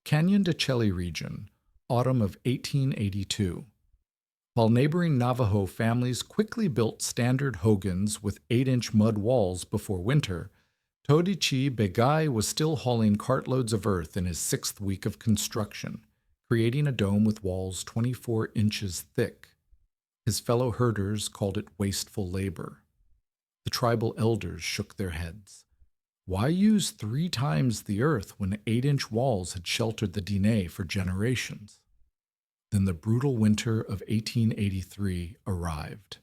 Canyon de Chelly region, autumn of 1882. While neighboring Navajo families quickly built standard hogans with 8-inch mud walls before winter, Todichi Begai was still hauling cartloads of earth in his 6th week of construction, creating a dome with walls 24 inches thick. His fellow herders called it wasteful labor. The tribal elders shook their heads. Why use 3 times the earth when 8-inch walls had sheltered the Diné for generations? Then the brutal winter of 1883 arrived.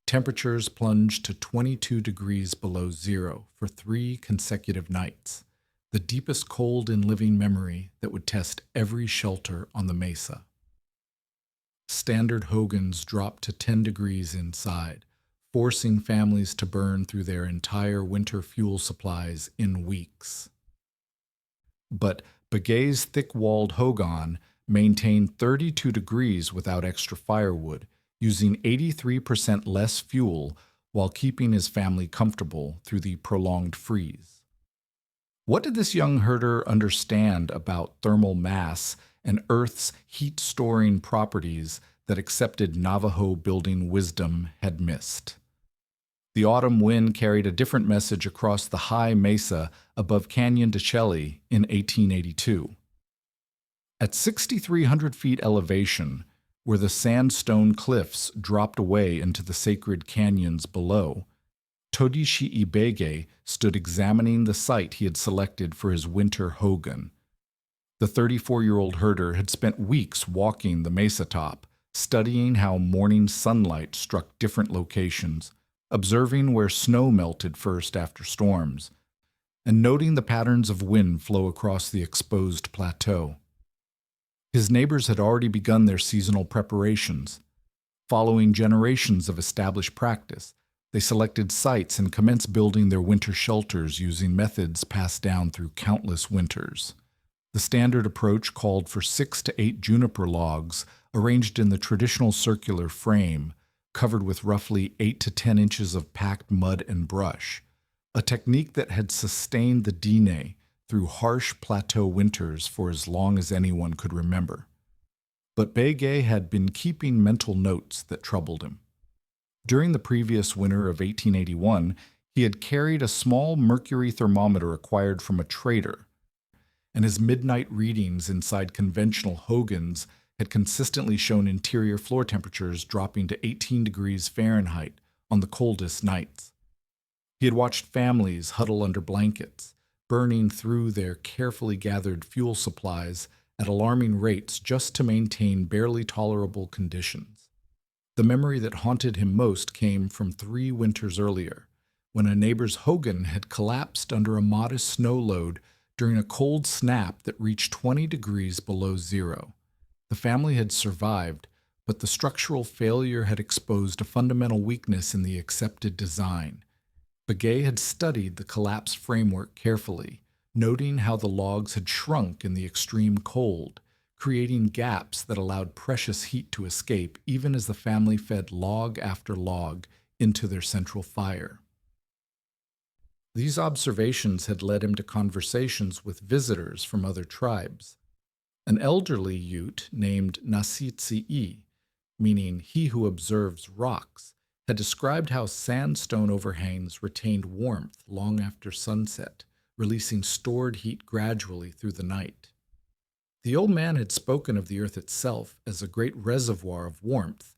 Temperatures plunged to 22 degrees below zero for 3 consecutive nights, the deepest cold in living memory that would test every shelter on the mesa. Standard hogans dropped to 10 degrees inside, forcing families to burn through their entire winter fuel supplies in weeks. But Begay's thick-walled hogan maintained 32 degrees without extra firewood, using 83% less fuel while keeping his family comfortable through the prolonged freeze. What did this young herder understand about thermal mass and Earth's heat-storing properties that accepted Navajo building wisdom had missed? The autumn wind carried a different message across the high mesa above Canyon de Chelly in 1882. At 6,300 feet elevation, where the sandstone cliffs dropped away into the sacred canyons below, Todichi Ibege stood examining the site he had selected for his winter hogan. The 34-year-old herder had spent weeks walking the mesa top, studying how morning sunlight struck different locations, observing where snow melted first after storms, and noting the patterns of wind flow across the exposed plateau. His neighbors had already begun their seasonal preparations. Following generations of established practice, they selected sites and commenced building their winter shelters using methods passed down through countless winters. The standard approach called for 6 to 8 juniper logs arranged in the traditional circular frame, covered with roughly 8 to 10 inches of packed mud and brush, a technique that had sustained the Diné through harsh plateau winters for as long as anyone could remember. But Begay had been keeping mental notes that troubled him. During the previous winter of 1881, he had carried a small mercury thermometer acquired from a trader, and his midnight readings inside conventional hogans had consistently shown interior floor temperatures dropping to 18 degrees Fahrenheit on the coldest nights. He had watched families huddle under blankets, burning through their carefully gathered fuel supplies at alarming rates just to maintain barely tolerable conditions. The memory that haunted him most came from 3 winters earlier, when a neighbor's hogan had collapsed under a modest snow load during a cold snap that reached 20 degrees below zero. The family had survived, but the structural failure had exposed a fundamental weakness in the accepted design. Begay had studied the collapse framework carefully, noting how the logs had shrunk in the extreme cold, creating gaps that allowed precious heat to escape even as the family fed log after log into their central fire. These observations had led him to conversations with visitors from other tribes. An elderly Ute named Nasitsi'i, meaning he who observes rocks, had described how sandstone overhangs retained warmth long after sunset, releasing stored heat gradually through the night. The old man had spoken of the earth itself as a great reservoir of warmth,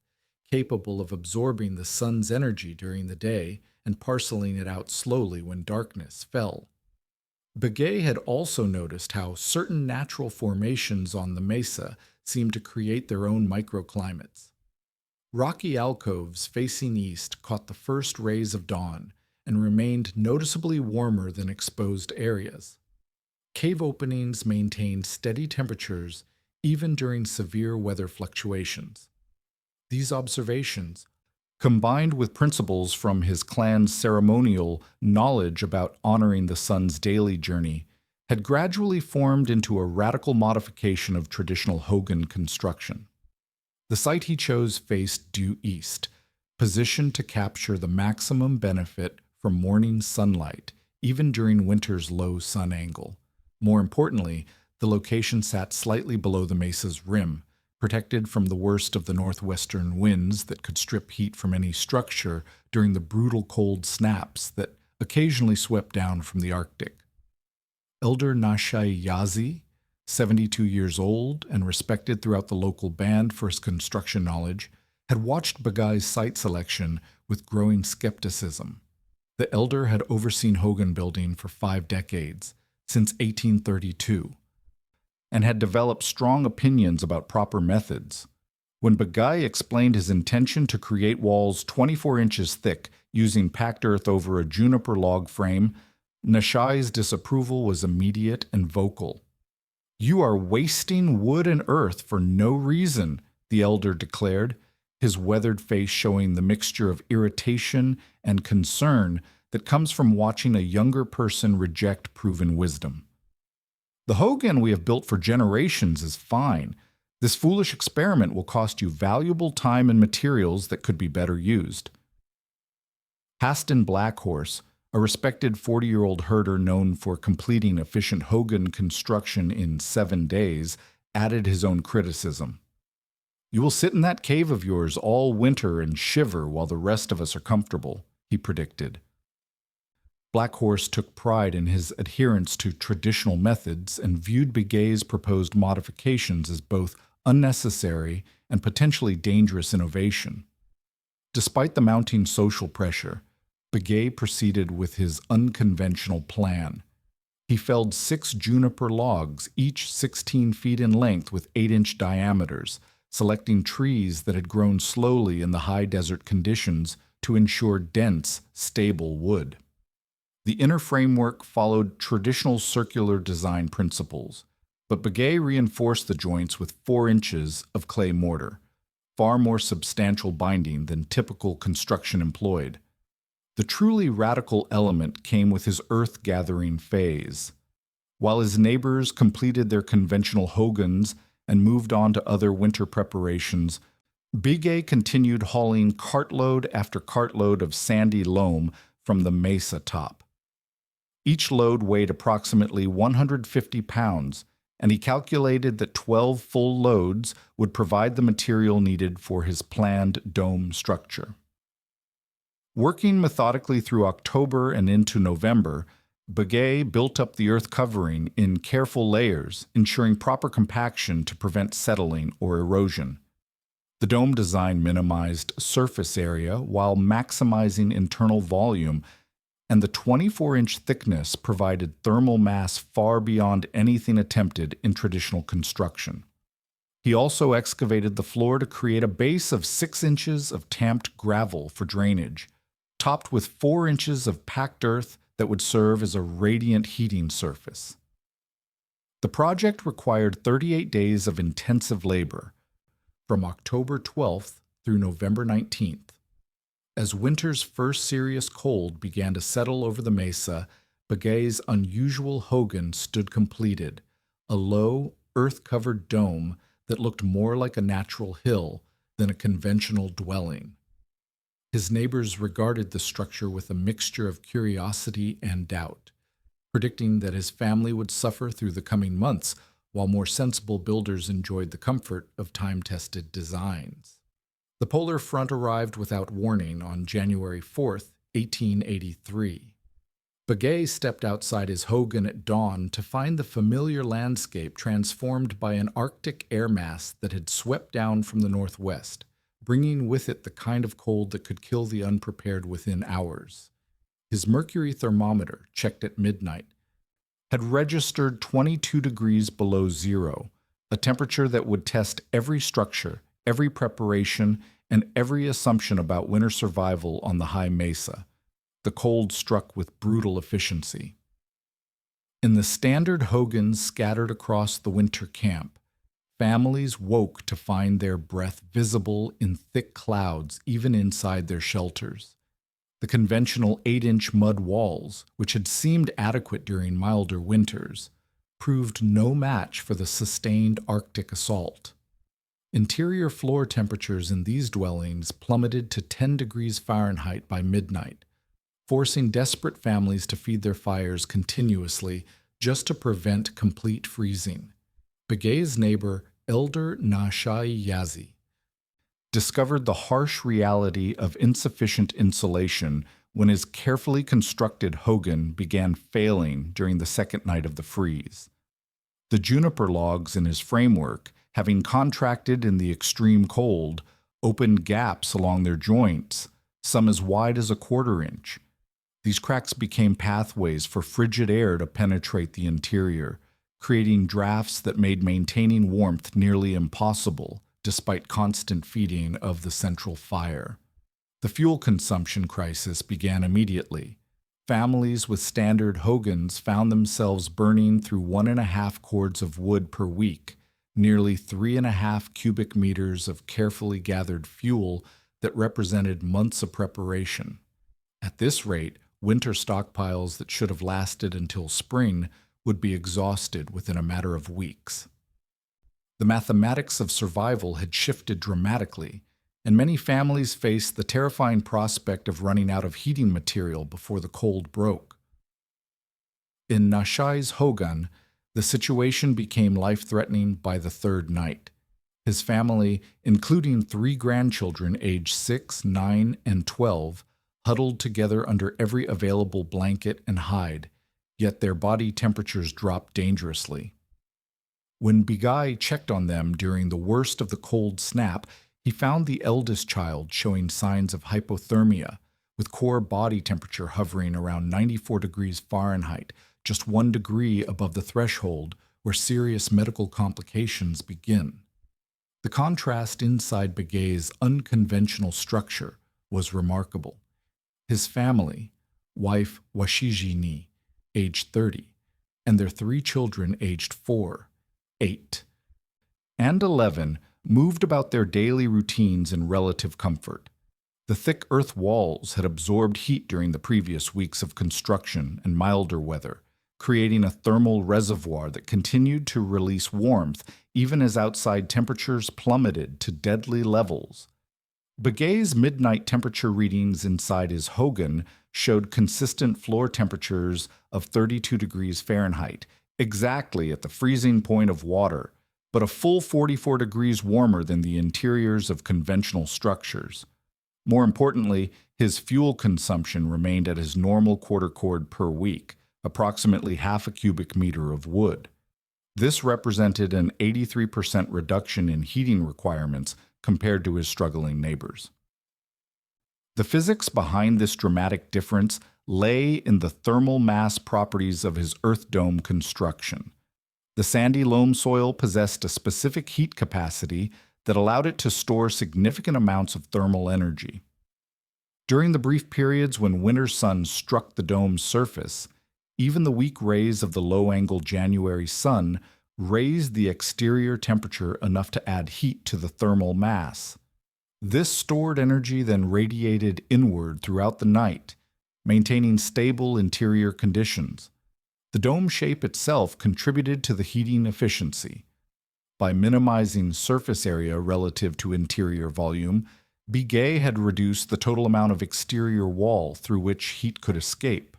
capable of absorbing the sun's energy during the day and parceling it out slowly when darkness fell. Begay had also noticed how certain natural formations on the mesa seemed to create their own microclimates. Rocky alcoves facing east caught the first rays of dawn and remained noticeably warmer than exposed areas. Cave openings maintained steady temperatures even during severe weather fluctuations. These observations, combined with principles from his clan's ceremonial knowledge about honoring the sun's daily journey, had gradually formed into a radical modification of traditional hogan construction. The site he chose faced due east, positioned to capture the maximum benefit from morning sunlight, even during winter's low sun angle. More importantly, The location sat slightly below the mesa's rim, protected from the worst of the northwestern winds that could strip heat from any structure during the brutal cold snaps that occasionally swept down from the Arctic. Elder Nashai Yazi, 72 years old and respected throughout the local band for his construction knowledge, had watched Bagai's site selection with growing skepticism. The elder had overseen Hogan building for 5 decades, since 1832, and had developed strong opinions about proper methods. When Bagai explained his intention to create walls 24 inches thick using packed earth over a juniper log frame, Nashai's disapproval was immediate and vocal. "You are wasting wood and earth for no reason," the elder declared, his weathered face showing the mixture of irritation and concern that comes from watching a younger person reject proven wisdom. "The Hogan we have built for generations is fine. This foolish experiment will cost you valuable time and materials that could be better used." Haston Blackhorse, a respected 40-year-old herder known for completing efficient Hogan construction in 7 days, added his own criticism. "You will sit in that cave of yours all winter and shiver while the rest of us are comfortable," he predicted. Blackhorse took pride in his adherence to traditional methods and viewed Bagai's proposed modifications as both unnecessary and potentially dangerous innovation. Despite the mounting social pressure, Bagai proceeded with his unconventional plan. He felled 6 juniper logs, each 16 feet in length with 8-inch diameters, selecting trees that had grown slowly in the high desert conditions to ensure dense, stable wood. The inner framework followed traditional circular design principles, but Bagai reinforced the joints with 4 inches of clay mortar, far more substantial binding than typical construction employed. The truly radical element came with his earth-gathering phase. While his neighbors completed their conventional Hogans and moved on to other winter preparations, Bagai continued hauling cartload after cartload of sandy loam from the mesa top. Each load weighed approximately 150 pounds, and he calculated that 12 full loads would provide the material needed for his planned dome structure. Working methodically through October and into November, Bagai built up the earth covering in careful layers, ensuring proper compaction to prevent settling or erosion. The dome design minimized surface area while maximizing internal volume, and the 24-inch thickness provided thermal mass far beyond anything attempted in traditional construction. He also excavated the floor to create a base of 6 inches of tamped gravel for drainage, topped with 4 inches of packed earth that would serve as a radiant heating surface. The project required 38 days of intensive labor, from October 12th through November 19th. As winter's first serious cold began to settle over the mesa, Bagai's unusual Hogan stood completed, a low, earth-covered dome that looked more like a natural hill than a conventional dwelling. His neighbors regarded the structure with a mixture of curiosity and doubt, predicting that his family would suffer through the coming months, while more sensible builders enjoyed the comfort of time-tested designs. The polar front arrived without warning on January 4th, 1883. Bagai stepped outside his Hogan at dawn to find the familiar landscape transformed by an Arctic air mass that had swept down from the northwest, bringing with it the kind of cold that could kill the unprepared within hours. His mercury thermometer, checked at midnight, had registered 22 degrees below zero, a temperature that would test every structure, every preparation, and every assumption about winter survival on the high mesa. The cold struck with brutal efficiency. In the standard Hogans scattered across the winter camp, families woke to find their breath visible in thick clouds even inside their shelters. The conventional 8-inch mud walls, which had seemed adequate during milder winters, proved no match for the sustained Arctic assault. Interior floor temperatures in these dwellings plummeted to 10 degrees Fahrenheit by midnight, forcing desperate families to feed their fires continuously just to prevent complete freezing. Begay's neighbor, Elder Nashai Yazi, discovered the harsh reality of insufficient insulation when his carefully constructed hogan began failing during the second night of the freeze. The juniper logs in his framework, having contracted in the extreme cold, opened gaps along their joints, some as wide as a quarter-inch. These cracks became pathways for frigid air to penetrate the interior, creating drafts that made maintaining warmth nearly impossible, despite constant feeding of the central fire. The fuel consumption crisis began immediately. Families with standard hogans found themselves burning through 1.5 cords of wood per week, nearly 3.5 cubic meters of carefully gathered fuel that represented months of preparation. At this rate, winter stockpiles that should have lasted until spring would be exhausted within a matter of weeks. The mathematics of survival had shifted dramatically, and many families faced the terrifying prospect of running out of heating material before the cold broke. In Nashai's hogan, the situation became life-threatening by the third night. His family, including 3 grandchildren aged 6, 9, and 12, huddled together under every available blanket and hide, yet their body temperatures dropped dangerously. When Begay checked on them during the worst of the cold snap, he found the eldest child showing signs of hypothermia, with core body temperature hovering around 94 degrees Fahrenheit, just 1 degree above the threshold where serious medical complications begin. The contrast inside Begay's unconventional structure was remarkable. His family, wife Washijini, aged 30, and their 3 children aged 4, 8, and 11, moved about their daily routines in relative comfort. The thick earth walls had absorbed heat during the previous weeks of construction and milder weather, creating a thermal reservoir that continued to release warmth even as outside temperatures plummeted to deadly levels. Begay's midnight temperature readings inside his hogan showed consistent floor temperatures of 32 degrees Fahrenheit, exactly at the freezing point of water, but a full 44 degrees warmer than the interiors of conventional structures. More importantly, his fuel consumption remained at his normal quarter cord per week, approximately half a cubic meter of wood. This represented an 83% reduction in heating requirements compared to his struggling neighbors. The physics behind this dramatic difference lay in the thermal mass properties of his earth dome construction. The sandy loam soil possessed a specific heat capacity that allowed it to store significant amounts of thermal energy. During the brief periods when winter sun struck the dome's surface, even the weak rays of the low-angle January sun raised the exterior temperature enough to add heat to the thermal mass. This stored energy then radiated inward throughout the night, maintaining stable interior conditions. The dome shape itself contributed to the heating efficiency. By minimizing surface area relative to interior volume, Begay had reduced the total amount of exterior wall through which heat could escape.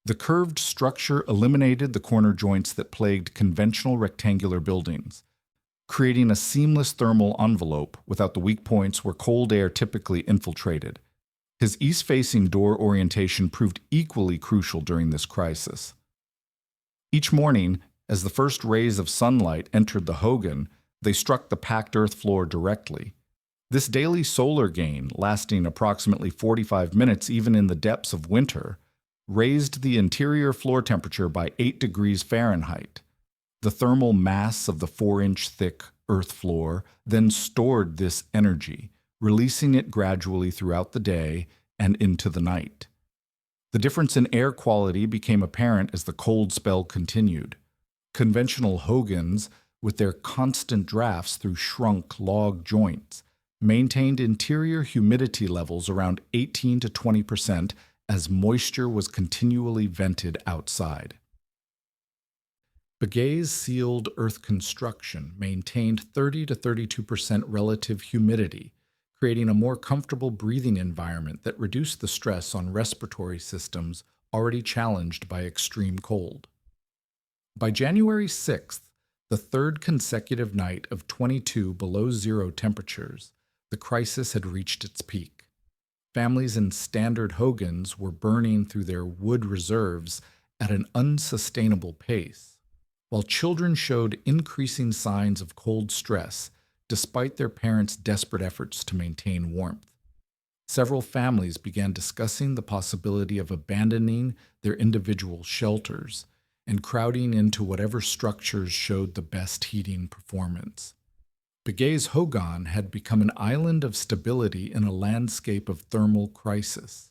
The curved structure eliminated the corner joints that plagued conventional rectangular buildings, creating a seamless thermal envelope without the weak points where cold air typically infiltrated. His east-facing door orientation proved equally crucial during this crisis. Each morning, as the first rays of sunlight entered the hogan, they struck the packed earth floor directly. This daily solar gain, lasting approximately 45 minutes even in the depths of winter, raised the interior floor temperature by 8 degrees Fahrenheit. The thermal mass of the 4-inch thick earth floor then stored this energy, releasing it gradually throughout the day and into the night. The difference in air quality became apparent as the cold spell continued. Conventional hogans, with their constant drafts through shrunk log joints, maintained interior humidity levels around 18 to 20% as moisture was continually vented outside. Begay's sealed earth construction maintained 30 to 32% relative humidity, creating a more comfortable breathing environment that reduced the stress on respiratory systems already challenged by extreme cold. By January 6th, the third consecutive night of 22 below zero temperatures, the crisis had reached its peak. Families in standard hogans were burning through their wood reserves at an unsustainable pace, while children showed increasing signs of cold stress despite their parents' desperate efforts to maintain warmth. Several families began discussing the possibility of abandoning their individual shelters and crowding into whatever structures showed the best heating performance. Begay's Hogan had become an island of stability in a landscape of thermal crisis.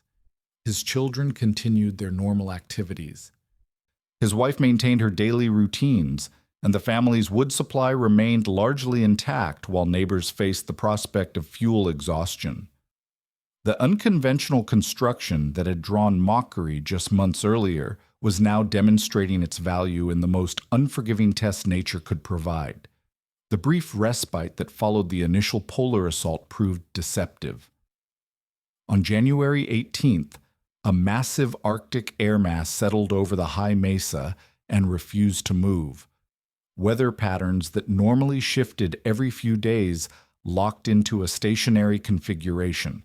His children continued their normal activities. His wife maintained her daily routines, and the family's wood supply remained largely intact while neighbors faced the prospect of fuel exhaustion. The unconventional construction that had drawn mockery just months earlier was now demonstrating its value in the most unforgiving test nature could provide. The brief respite that followed the initial polar assault proved deceptive. On January 18th, a massive Arctic air mass settled over the high mesa and refused to move. Weather patterns that normally shifted every few days locked into a stationary configuration,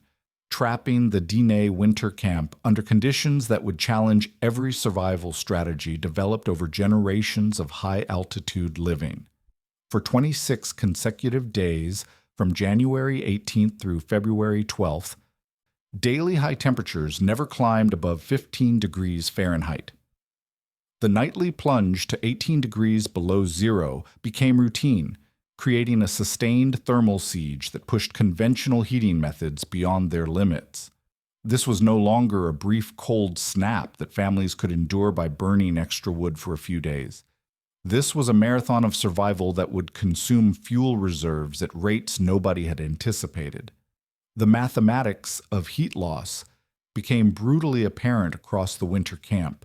trapping the Diné winter camp under conditions that would challenge every survival strategy developed over generations of high-altitude living. For 26 consecutive days, from January 18th through February 12th, daily high temperatures never climbed above 15 degrees Fahrenheit. The nightly plunge to 18 degrees below zero became routine, creating a sustained thermal siege that pushed conventional heating methods beyond their limits. This was no longer a brief cold snap that families could endure by burning extra wood for a few days. This was a marathon of survival that would consume fuel reserves at rates nobody had anticipated. The mathematics of heat loss became brutally apparent across the winter camp.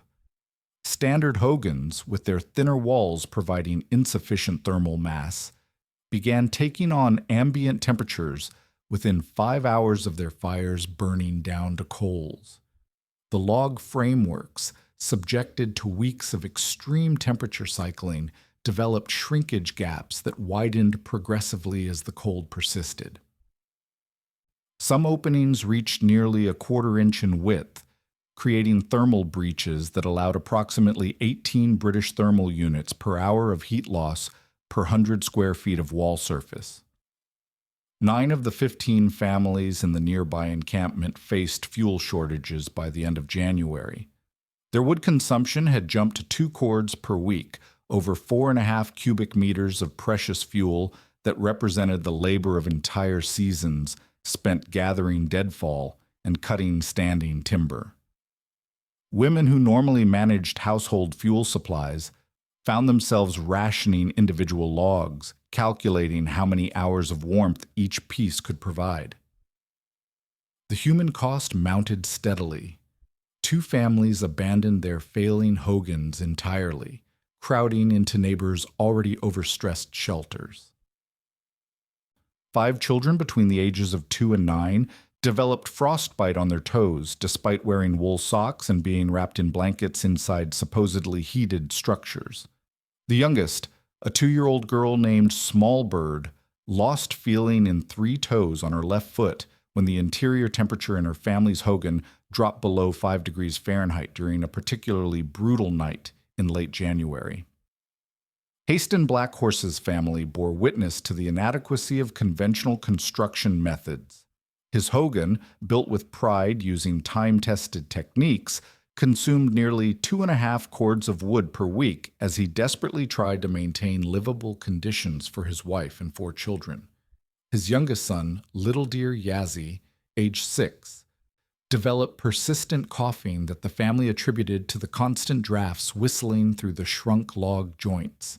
Standard hogans, with their thinner walls providing insufficient thermal mass, began taking on ambient temperatures within 5 hours of their fires burning down to coals. The log frameworks, subjected to weeks of extreme temperature cycling, developed shrinkage gaps that widened progressively as the cold persisted. Some openings reached nearly a quarter-inch in width, creating thermal breaches that allowed approximately 18 British thermal units per hour of heat loss per 100 square feet of wall surface. 9 of the 15 families in the nearby encampment faced fuel shortages by the end of January. Their wood consumption had jumped to 2 cords per week, over 4.5 cubic meters of precious fuel that represented the labor of entire seasons spent gathering deadfall and cutting standing timber. Women who normally managed household fuel supplies found themselves rationing individual logs, calculating how many hours of warmth each piece could provide. The human cost mounted steadily. 2 families abandoned their failing hogans entirely, crowding into neighbors' already overstressed shelters. 5 children between the ages of 2 and 9 developed frostbite on their toes despite wearing wool socks and being wrapped in blankets inside supposedly heated structures. The youngest, a 2-year-old girl named Smallbird, lost feeling in 3 toes on her left foot when the interior temperature in her family's hogan dropped below 5 degrees Fahrenheit during a particularly brutal night in late January. Haston Blackhorse's family bore witness to the inadequacy of conventional construction methods. His hogan, built with pride using time-tested techniques, consumed nearly 2.5 cords of wood per week as he desperately tried to maintain livable conditions for his wife and 4 children. His youngest son, Little Dear Yazzie, age 6, developed persistent coughing that the family attributed to the constant drafts whistling through the shrunk log joints.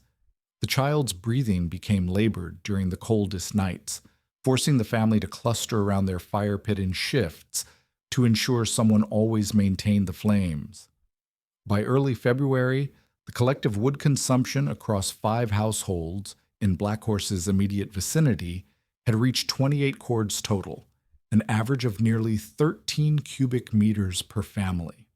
The child's breathing became labored during the coldest nights, forcing the family to cluster around their fire pit in shifts to ensure someone always maintained the flames. By early February, the collective wood consumption across 5 households in Blackhorse's immediate vicinity had reached 28 cords total, an average of nearly 13 cubic meters per family.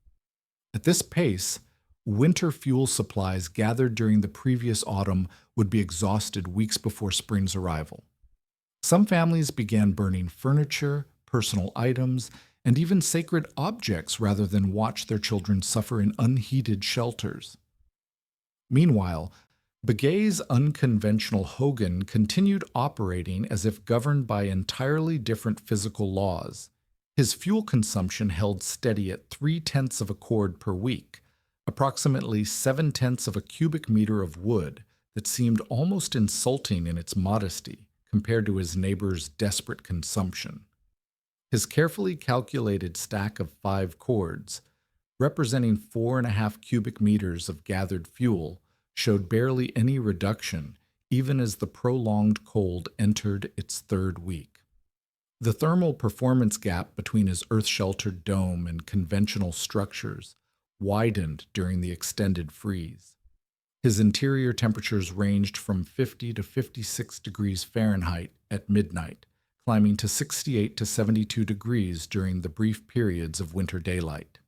At this pace, winter fuel supplies gathered during the previous autumn would be exhausted weeks before spring's arrival. Some families began burning furniture, personal items, and even sacred objects rather than watch their children suffer in unheated shelters. Meanwhile, Begay's unconventional Hogan continued operating as if governed by entirely different physical laws. His fuel consumption held steady at 3/10 of a cord per week, approximately 7/10 of a cubic meter of wood that seemed almost insulting in its modesty compared to his neighbor's desperate consumption. His carefully calculated stack of 5 cords, representing 4.5 cubic meters of gathered fuel, showed barely any reduction, even as the prolonged cold entered its 3rd week. The thermal performance gap between his earth-sheltered dome and conventional structures widened during the extended freeze. His interior temperatures ranged from 50 to 56 degrees Fahrenheit at midnight, climbing to 68 to 72 degrees during the brief periods of winter daylight.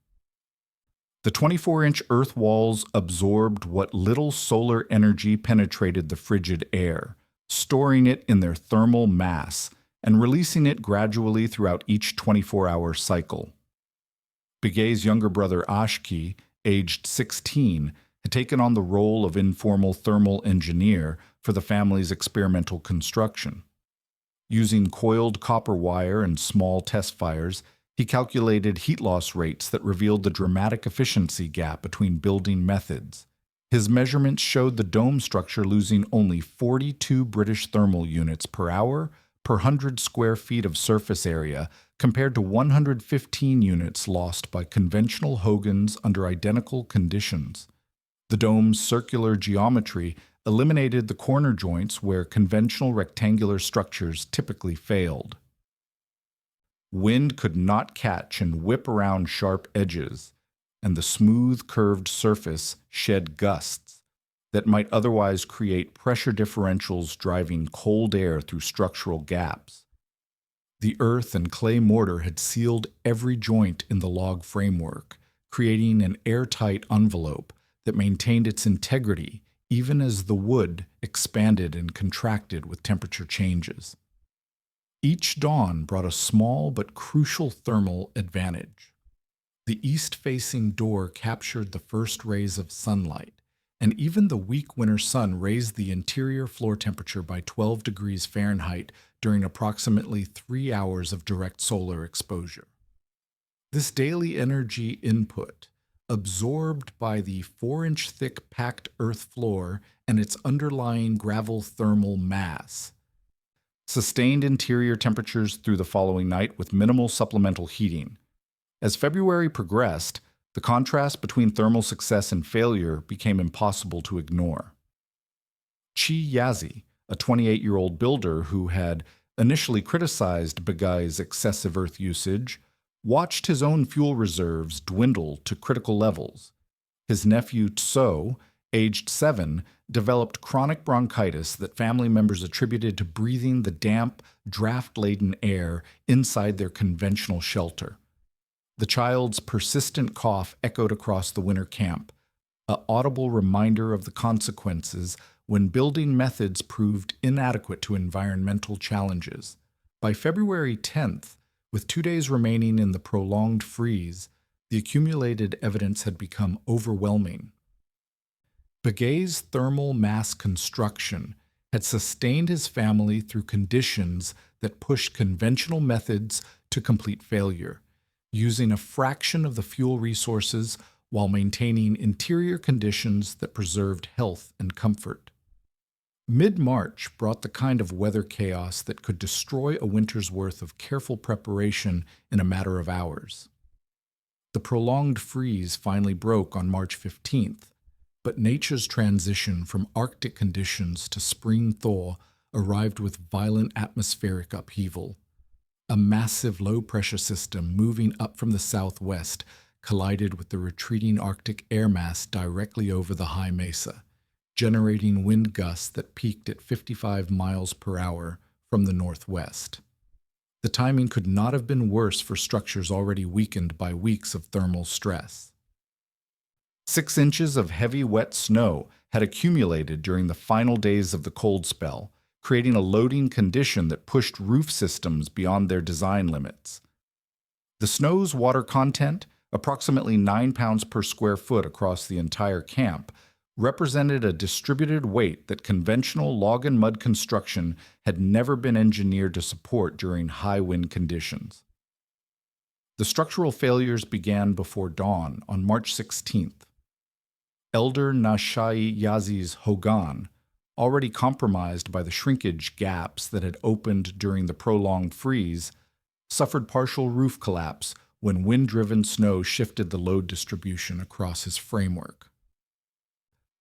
The 24-inch earth walls absorbed what little solar energy penetrated the frigid air, storing it in their thermal mass and releasing it gradually throughout each 24-hour cycle. Begay's younger brother Ashki, aged 16, had taken on the role of informal thermal engineer for the family's experimental construction. Using coiled copper wire and small test fires, he calculated heat loss rates that revealed the dramatic efficiency gap between building methods. His measurements showed the dome structure losing only 42 British thermal units per hour per 100 square feet of surface area, compared to 115 units lost by conventional Hogans under identical conditions. The dome's circular geometry eliminated the corner joints where conventional rectangular structures typically failed. Wind could not catch and whip around sharp edges, and the smooth, curved surface shed gusts that might otherwise create pressure differentials driving cold air through structural gaps. The earth and clay mortar had sealed every joint in the log framework, creating an airtight envelope that maintained its integrity even as the wood expanded and contracted with temperature changes. Each dawn brought a small but crucial thermal advantage. The east-facing door captured the first rays of sunlight, and even the weak winter sun raised the interior floor temperature by 12 degrees Fahrenheit during approximately 3 hours of direct solar exposure. This daily energy input, absorbed by the 4-inch thick packed earth floor and its underlying gravel thermal mass, sustained interior temperatures through the following night with minimal supplemental heating. As February progressed, the contrast between thermal success and failure became impossible to ignore. Chi Yazi, a 28-year-old builder who had initially criticized Begay's excessive earth usage, watched his own fuel reserves dwindle to critical levels. His nephew Tso, aged 7, developed chronic bronchitis that family members attributed to breathing the damp, draft-laden air inside their conventional shelter. The child's persistent cough echoed across the winter camp, an audible reminder of the consequences when building methods proved inadequate to environmental challenges. By February 10th, with 2 days remaining in the prolonged freeze, the accumulated evidence had become overwhelming. Begay's thermal mass construction had sustained his family through conditions that pushed conventional methods to complete failure, using a fraction of the fuel resources while maintaining interior conditions that preserved health and comfort. Mid-March brought the kind of weather chaos that could destroy a winter's worth of careful preparation in a matter of hours. The prolonged freeze finally broke on March 15th, but nature's transition from Arctic conditions to spring thaw arrived with violent atmospheric upheaval. A massive low-pressure system moving up from the southwest collided with the retreating Arctic air mass directly over the high mesa, generating wind gusts that peaked at 55 miles per hour from the northwest. The timing could not have been worse for structures already weakened by weeks of thermal stress. 6 inches of heavy, wet snow had accumulated during the final days of the cold spell, creating a loading condition that pushed roof systems beyond their design limits. The snow's water content, approximately 9 pounds per square foot across the entire camp, represented a distributed weight that conventional log and mud construction had never been engineered to support during high wind conditions. The structural failures began before dawn on March 16th. Elder Nashai Yazi's Hogan, already compromised by the shrinkage gaps that had opened during the prolonged freeze, suffered partial roof collapse when wind-driven snow shifted the load distribution across his framework.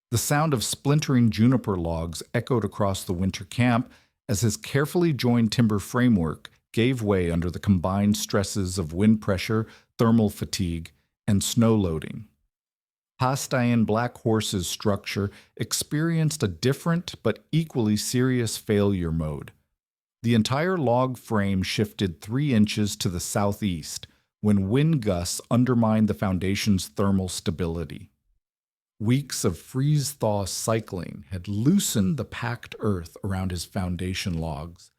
The sound of splintering juniper logs echoed across the winter camp as his carefully joined timber framework gave way under the combined stresses of wind pressure, thermal fatigue, and snow loading. Hastayan Black Horse's structure experienced a different but equally serious failure mode. The entire log frame shifted 3 inches to the southeast when wind gusts undermined the foundation's thermal stability. Weeks of freeze-thaw cycling had loosened the packed earth around his foundation logs,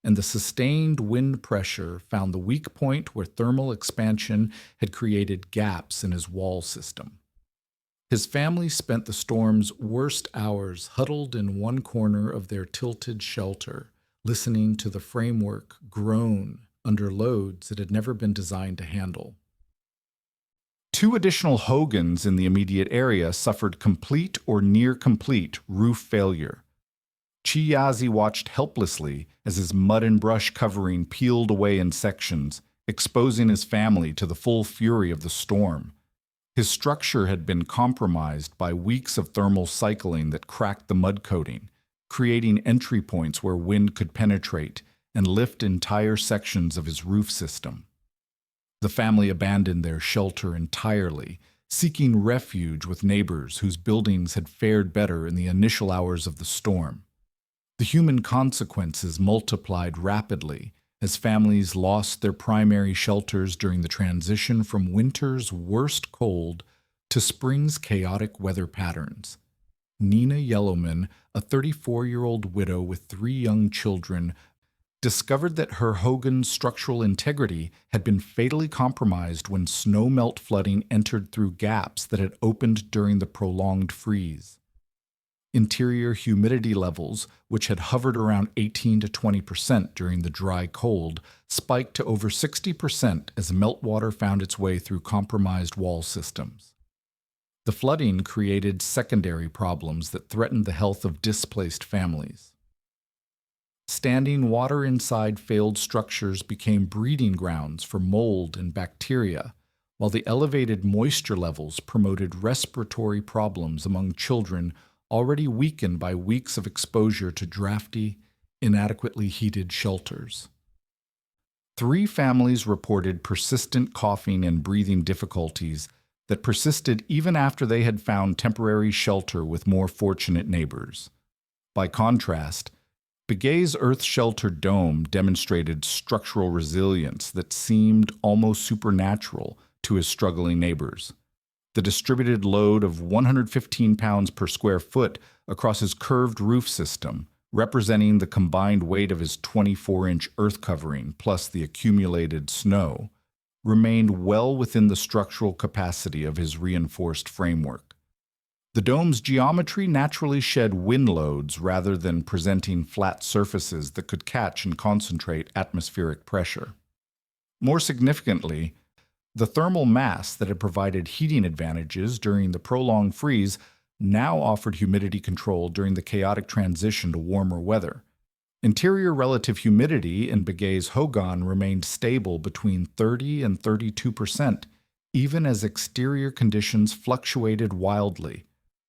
and the sustained wind pressure found the weak point where thermal expansion had created gaps in his wall system. His family spent the storm's worst hours huddled in one corner of their tilted shelter, listening to the framework groan under loads it had never been designed to handle. 2 additional Hogans in the immediate area suffered complete or near-complete roof failure. Chiyazi watched helplessly as his mud and brush covering peeled away in sections, exposing his family to the full fury of the storm. His structure had been compromised by weeks of thermal cycling that cracked the mud coating, creating entry points where wind could penetrate and lift entire sections of his roof system. The family abandoned their shelter entirely, seeking refuge with neighbors whose buildings had fared better in the initial hours of the storm. The human consequences multiplied rapidly as families lost their primary shelters during the transition from winter's worst cold to spring's chaotic weather patterns. Nina Yellowman, a 34-year-old widow with 3 young children, discovered that her Hogan's structural integrity had been fatally compromised when snowmelt flooding entered through gaps that had opened during the prolonged freeze. Interior humidity levels, which had hovered around 18 to 20% during the dry cold, spiked to over 60% as meltwater found its way through compromised wall systems. The flooding created secondary problems that threatened the health of displaced families. Standing water inside failed structures became breeding grounds for mold and bacteria, while the elevated moisture levels promoted respiratory problems among children already weakened by weeks of exposure to drafty, inadequately heated shelters. 3 families reported persistent coughing and breathing difficulties that persisted even after they had found temporary shelter with more fortunate neighbors. By contrast, Begay's earth-sheltered dome demonstrated structural resilience that seemed almost supernatural to his struggling neighbors. The distributed load of 115 pounds per square foot across his curved roof system, representing the combined weight of his 24-inch earth covering plus the accumulated snow, remained well within the structural capacity of his reinforced framework. The dome's geometry naturally shed wind loads rather than presenting flat surfaces that could catch and concentrate atmospheric pressure. More significantly, the thermal mass that had provided heating advantages during the prolonged freeze now offered humidity control during the chaotic transition to warmer weather. Interior relative humidity in Begay's Hogan remained stable between 30 and 32%, even as exterior conditions fluctuated wildly.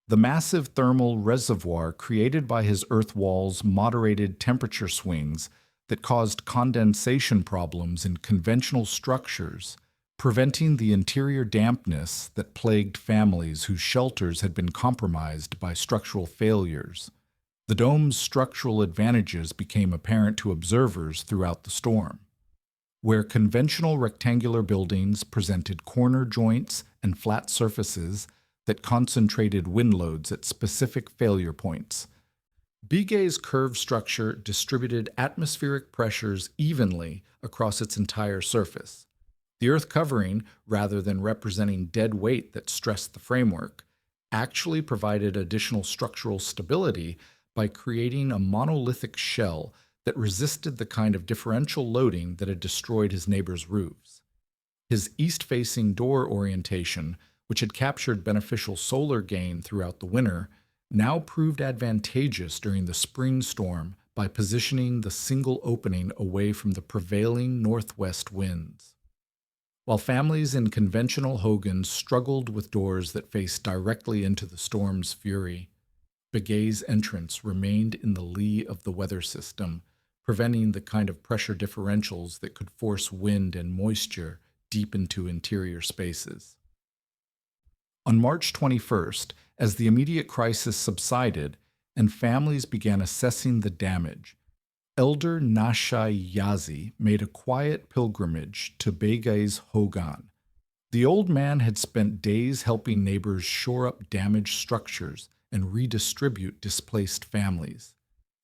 The massive thermal reservoir created by his earth walls moderated temperature swings that caused condensation problems in conventional structures, preventing the interior dampness that plagued families whose shelters had been compromised by structural failures. The dome's structural advantages became apparent to observers throughout the storm. Where conventional rectangular buildings presented corner joints and flat surfaces, that concentrated wind loads at specific failure points. Bigay's curved structure distributed atmospheric pressures evenly across its entire surface. The earth covering, rather than representing dead weight that stressed the framework, actually provided additional structural stability by creating a monolithic shell that resisted the kind of differential loading that had destroyed his neighbors' roofs. His east-facing door orientation, which had captured beneficial solar gain throughout the winter, now proved advantageous during the spring storm by positioning the single opening away from the prevailing northwest winds. While families in conventional Hogans struggled with doors that faced directly into the storm's fury, Bigay's entrance remained in the lee of the weather system, preventing the kind of pressure differentials that could force wind and moisture deep into interior spaces. On March 21st, as the immediate crisis subsided and families began assessing the damage, Elder Nashai Yazi made a quiet pilgrimage to Bigay's Hogan. The old man had spent days helping neighbors shore up damaged structures and redistribute displaced families.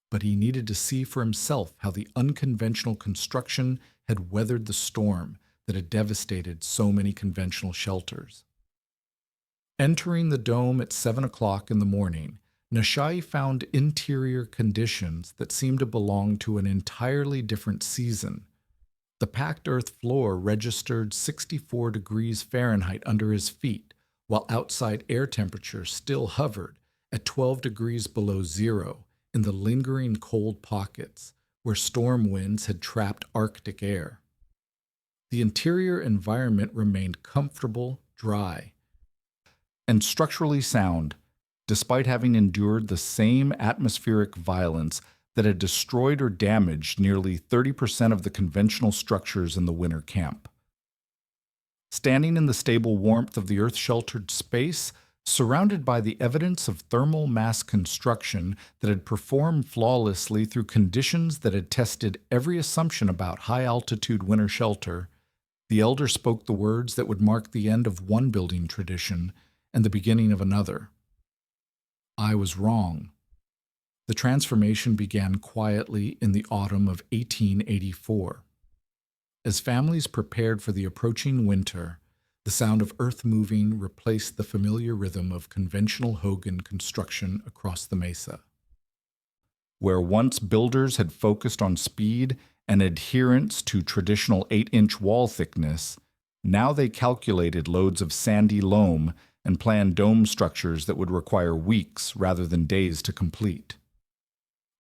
But he needed to see for himself how the unconventional construction had weathered the storm that had devastated so many conventional shelters. Entering the dome at 7 o'clock in the morning, Nashai found interior conditions that seemed to belong to an entirely different season. The packed earth floor registered 64 degrees Fahrenheit under his feet, while outside air temperature still hovered at 12 degrees below zero in the lingering cold pockets where storm winds had trapped Arctic air. The interior environment remained comfortable, dry, and structurally sound, despite having endured the same atmospheric violence that had destroyed or damaged nearly 30% of the conventional structures in the winter camp. Standing in the stable warmth of the earth-sheltered space, surrounded by the evidence of thermal mass construction that had performed flawlessly through conditions that had tested every assumption about high-altitude winter shelter, the elder spoke the words that would mark the end of one building tradition and the beginning of another. I was wrong. The transformation began quietly in the autumn of 1884. As families prepared for the approaching winter, the sound of earth moving replaced the familiar rhythm of conventional Hogan construction across the mesa. Where once builders had focused on speed and adherence to traditional 8-inch wall thickness, now they calculated loads of sandy loam and planned dome structures that would require weeks rather than days to complete.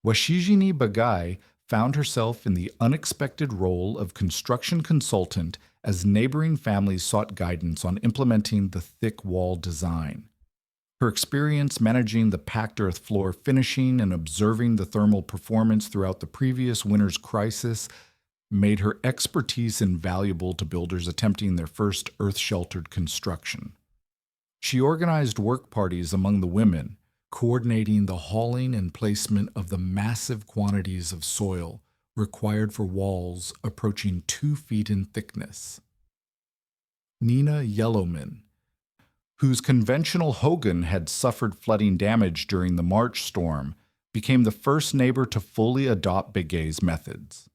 Washijini Bigay found herself in the unexpected role of construction consultant as neighboring families sought guidance on implementing the thick wall design. Her experience managing the packed earth floor finishing and observing the thermal performance throughout the previous winter's crisis made her expertise invaluable to builders attempting their first earth-sheltered construction. She organized work parties among the women, coordinating the hauling and placement of the massive quantities of soil required for walls approaching 2 feet in thickness. Nina Yellowman, whose conventional Hogan had suffered flooding damage during the March storm, became the first neighbor to fully adopt Bigay's methods.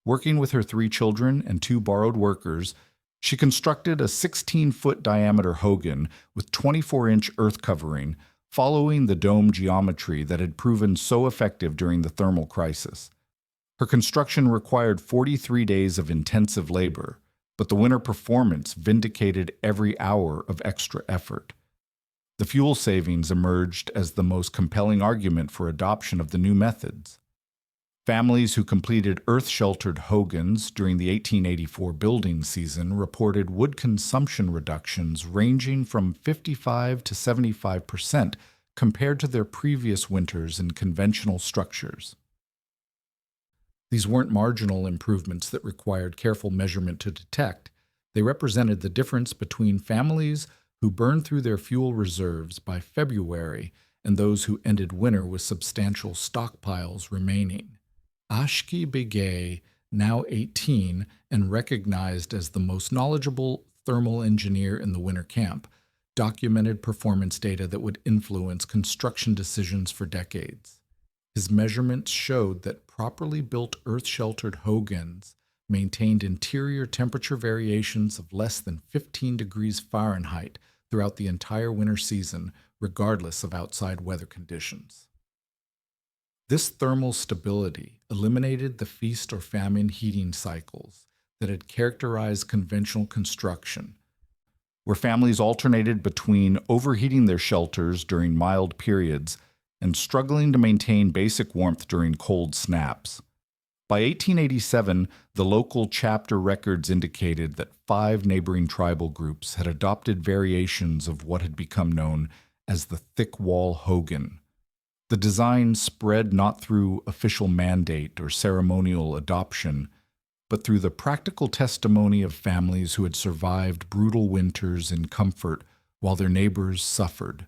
Working with her 3 children and 2 borrowed workers, she constructed a 16-foot diameter Hogan with 24-inch earth covering, following the dome geometry that had proven so effective during the thermal crisis. Her construction required 43 days of intensive labor, but the winter performance vindicated every hour of extra effort. The fuel savings emerged as the most compelling argument for adoption of the new methods. Families who completed earth-sheltered Hogans during the 1884 building season reported wood consumption reductions ranging from 55 to 75% compared to their previous winters in conventional structures. These weren't marginal improvements that required careful measurement to detect. They represented the difference between families who burned through their fuel reserves by February and those who ended winter with substantial stockpiles remaining. Ashki Bigay, now 18 and recognized as the most knowledgeable thermal engineer in the winter camp, documented performance data that would influence construction decisions for decades. His measurements showed that properly built earth-sheltered hogans maintained interior temperature variations of less than 15 degrees Fahrenheit throughout the entire winter season, regardless of outside weather conditions. This thermal stability eliminated the feast or famine heating cycles that had characterized conventional construction, where families alternated between overheating their shelters during mild periods and struggling to maintain basic warmth during cold snaps. By 1887, the local chapter records indicated that 5 neighboring tribal groups had adopted variations of what had become known as the thick wall hogan. The design spread not through official mandate or ceremonial adoption, but through the practical testimony of families who had survived brutal winters in comfort while their neighbors suffered.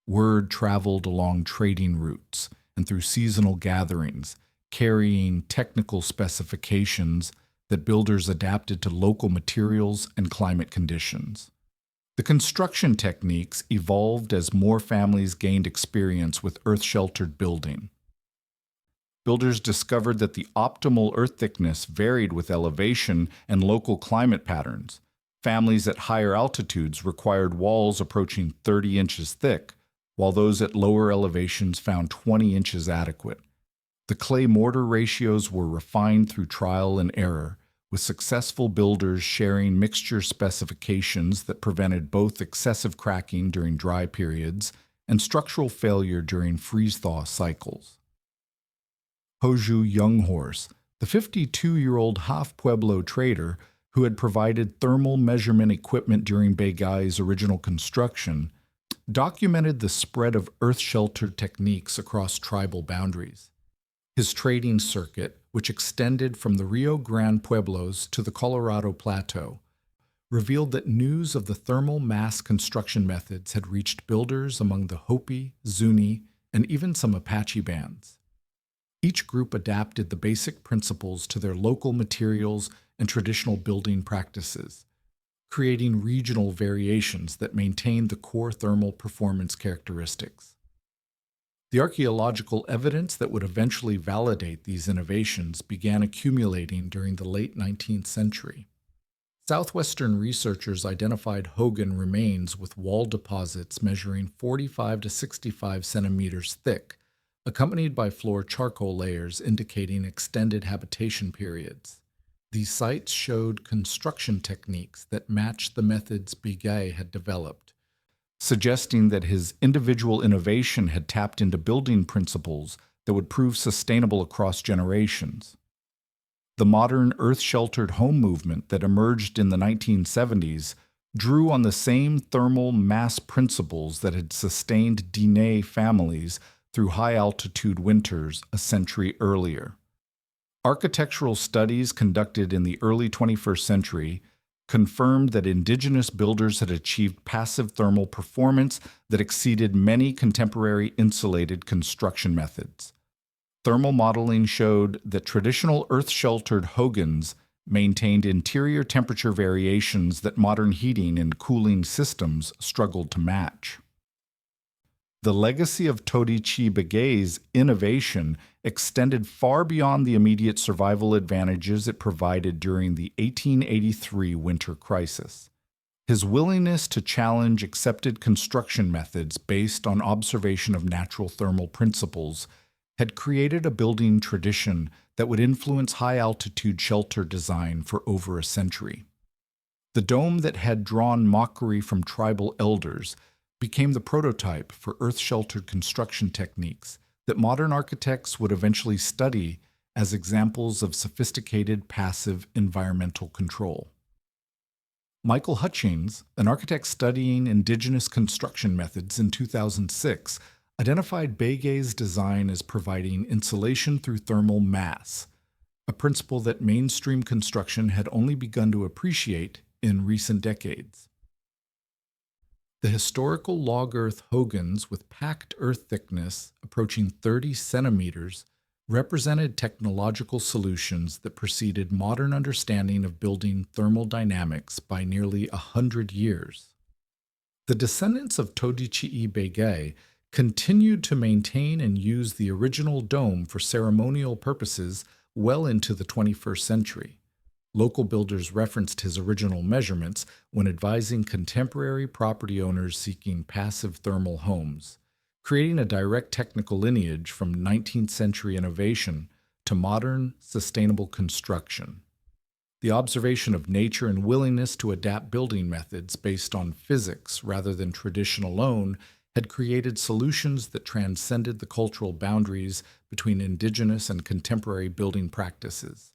Word traveled along trading routes and through seasonal gatherings, carrying technical specifications that builders adapted to local materials and climate conditions. The construction techniques evolved as more families gained experience with earth-sheltered building. Builders discovered that the optimal earth thickness varied with elevation and local climate patterns. Families at higher altitudes required walls approaching 30 inches thick, while those at lower elevations found 20 inches adequate. The clay-mortar ratios were refined through trial and error, with successful builders sharing mixture specifications that prevented both excessive cracking during dry periods and structural failure during freeze-thaw cycles. Hoju Younghorse, the 52-year-old half Pueblo trader who had provided thermal measurement equipment during Begai's original construction, documented the spread of earth-sheltered techniques across tribal boundaries. His trading circuit, which extended from the Rio Grande Pueblos to the Colorado Plateau, revealed that news of the thermal mass construction methods had reached builders among the Hopi, Zuni, and even some Apache bands. Each group adapted the basic principles to their local materials and traditional building practices, creating regional variations that maintained the core thermal performance characteristics. The archaeological evidence that would eventually validate these innovations began accumulating during the late 19th century. Southwestern researchers identified Hogan remains with wall deposits measuring 45 to 65 centimeters thick, accompanied by floor charcoal layers indicating extended habitation periods. These sites showed construction techniques that matched the methods Begai had developed, suggesting that his individual innovation had tapped into building principles that would prove sustainable across generations. The modern earth-sheltered home movement that emerged in the 1970s drew on the same thermal mass principles that had sustained Diné families through high-altitude winters a century earlier. Architectural studies conducted in the early 21st century confirmed that indigenous builders had achieved passive thermal performance that exceeded many contemporary insulated construction methods. Thermal modeling showed that traditional earth-sheltered hogans maintained interior temperature variations that modern heating and cooling systems struggled to match. The legacy of Todichi Begai's innovation extended far beyond the immediate survival advantages it provided during the 1883 winter crisis. His willingness to challenge accepted construction methods based on observation of natural thermal principles had created a building tradition that would influence high-altitude shelter design for over a century. The dome that had drawn mockery from tribal elders became the prototype for earth-sheltered construction techniques that modern architects would eventually study as examples of sophisticated passive environmental control. Michael Hutchings, an architect studying indigenous construction methods in 2006, identified Begai's design as providing insulation through thermal mass, a principle that mainstream construction had only begun to appreciate in recent decades. The historical log earth hogans with packed earth thickness approaching 30 centimeters represented technological solutions that preceded modern understanding of building thermal dynamics by nearly 100 years. The descendants of Todichii Beige continued to maintain and use the original dome for ceremonial purposes well into the 21st century. Local builders referenced his original measurements when advising contemporary property owners seeking passive thermal homes, creating a direct technical lineage from 19th century innovation to modern, sustainable construction. The observation of nature and willingness to adapt building methods based on physics rather than tradition alone had created solutions that transcended the cultural boundaries between indigenous and contemporary building practices.